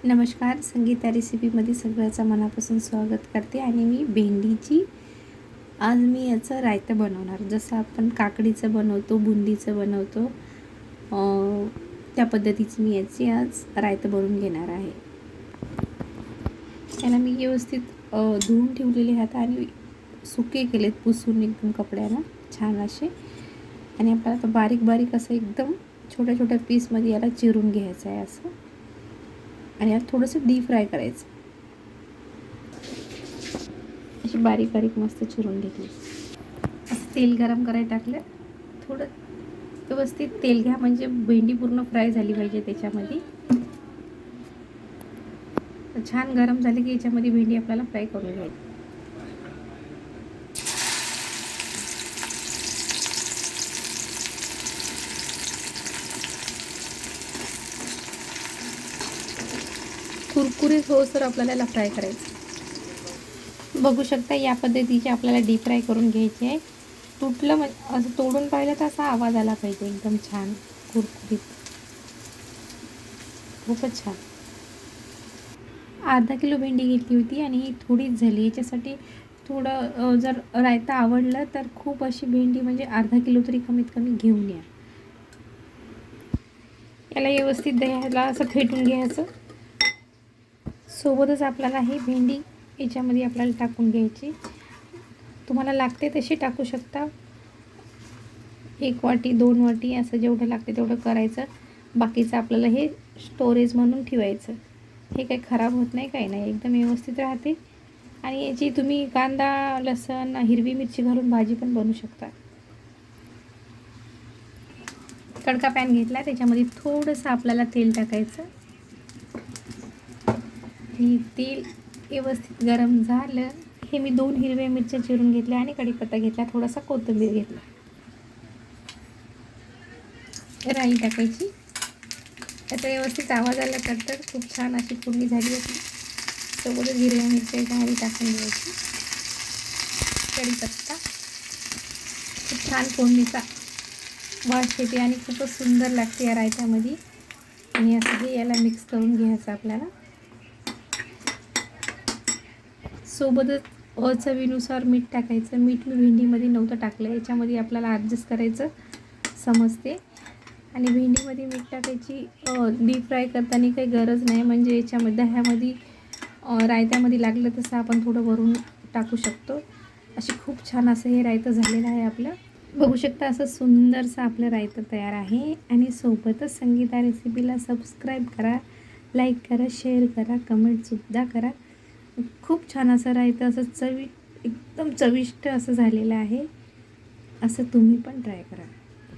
नमस्कार, संगीता रेसिपीमध्ये सगळ्याचं मनापासून स्वागत करते. आणि आज मी याचं रायतं बनवणार. जसं आपण काकडीचं बनवतो, बुंदीचं बनवतो, त्या पद्धतीचं मी याची आज रायतं बनवून घेणार आहे. त्याला मी व्यवस्थित धुवून ठेवलेले आहेत आणि सुके केलेत, पुसून एकदम कपड्यानं छान असे. आणि आपल्याला आता बारीक बारीक असं एकदम छोट्या छोट्या पीसमध्ये याला चिरून घ्यायचं आहे असं. आणि यात थोडंसं डीप फ्राय करायचं. अशी बारीक बारीक मस्त चिरून घेतली. असं तेल गरम करायला टाकलं, थोडं व्यवस्थित तेल घ्या म्हणजे भेंडी पूर्ण फ्राय झाली पाहिजे त्याच्यामध्ये. छान गरम झाली की याच्यामध्ये भेंडी आपल्याला फ्राय करून घ्यायची. कुरकुरीत होसर आपल्याला याला फ्राय करायचं. बघू शकता या पद्धतीचे आपल्याला डीप फ्राय करून घ्यायचे आहे. तुटलं म्हणजे असं तोडून पाहिलं तर असा आवाज आला पाहिजे, एकदम छान कुरकुरीत, खूपच छान. अर्धा किलो भेंडी घेतली होती आणि ही थोडीच झाली. याच्यासाठी थोडं जर रायता आवडलं तर खूप अशी भेंडी म्हणजे अर्धा किलो तरी कमीत कमी घेऊन या. याला व्यवस्थित दह्याला असं फेटून घ्यायचं. सोबतच आपल्याला ही भेंडी याच्यामध्ये आपल्याला टाकून घ्यायची. तुम्हाला लागते तशी टाकू शकता. 1 वाटी 2 वाटी असं जेवढं लागते तेवढं करायचं. बाकीचं आपल्याला हे स्टोरेज म्हणून ठेवायचं. हे काही खराब होत नाही, काही नाही, एकदम व्यवस्थित राहते. आणि याची तुम्ही कांदा, लसूण, हिरवी मिरची घालून भाजी पण बनवू शकता. तडका पॅन घेतला, त्याच्यामध्ये थोडंसं आपल्याला तेल टाकायचं. आणि तेल व्यवस्थित गरम झालं, हे मी 2 हिरव्या मिरच्या चिरून घेतल्या आणि कढीपत्ता घेतला, थोडासा कोथिंबीर घेतला. राई टाकायची. त्याचा व्यवस्थित आवाज आला तर खूप छान अशी फोडणी झाली होती. सोबतच हिरव्या मिरच्या घारी टाकून द्यायची. कढीपत्ता, खूप छान फोडणीचा वास येते आणि खूपच सुंदर लागते या रायत्यामध्ये. आणि असं हे याला मिक्स करून घ्यायचं आपल्याला. सोबतच चवीनुसार मीठ टाकायचं. मीठ मी भेंडीमध्ये नव्हतं टाकलं, याच्यामध्ये आपल्याला ॲडजस्ट करायचं समजते. आणि भेंडीमध्ये मीठ टाकायची डीप फ्राय करताना काही गरज नाही, म्हणजे याच्यामध्ये दह्यामध्ये रायत्यामध्ये लागलं तसं आपण थोडं वरून टाकू शकतो. अशी खूप छान असं हे रायतं झालेलं आहे आपलं. बघू शकता असं सुंदरसं आपलं रायतं तयार आहे. आणि सोबतच संगीता रेसिपीला सबस्क्राईब करा, लाईक करा, शेअर करा, कमेंटसुद्धा करा. खूप छान असं रायतं असं एकदम चविष्ट असं झालेलं आहे. असं तुम्ही पण ट्राय करा.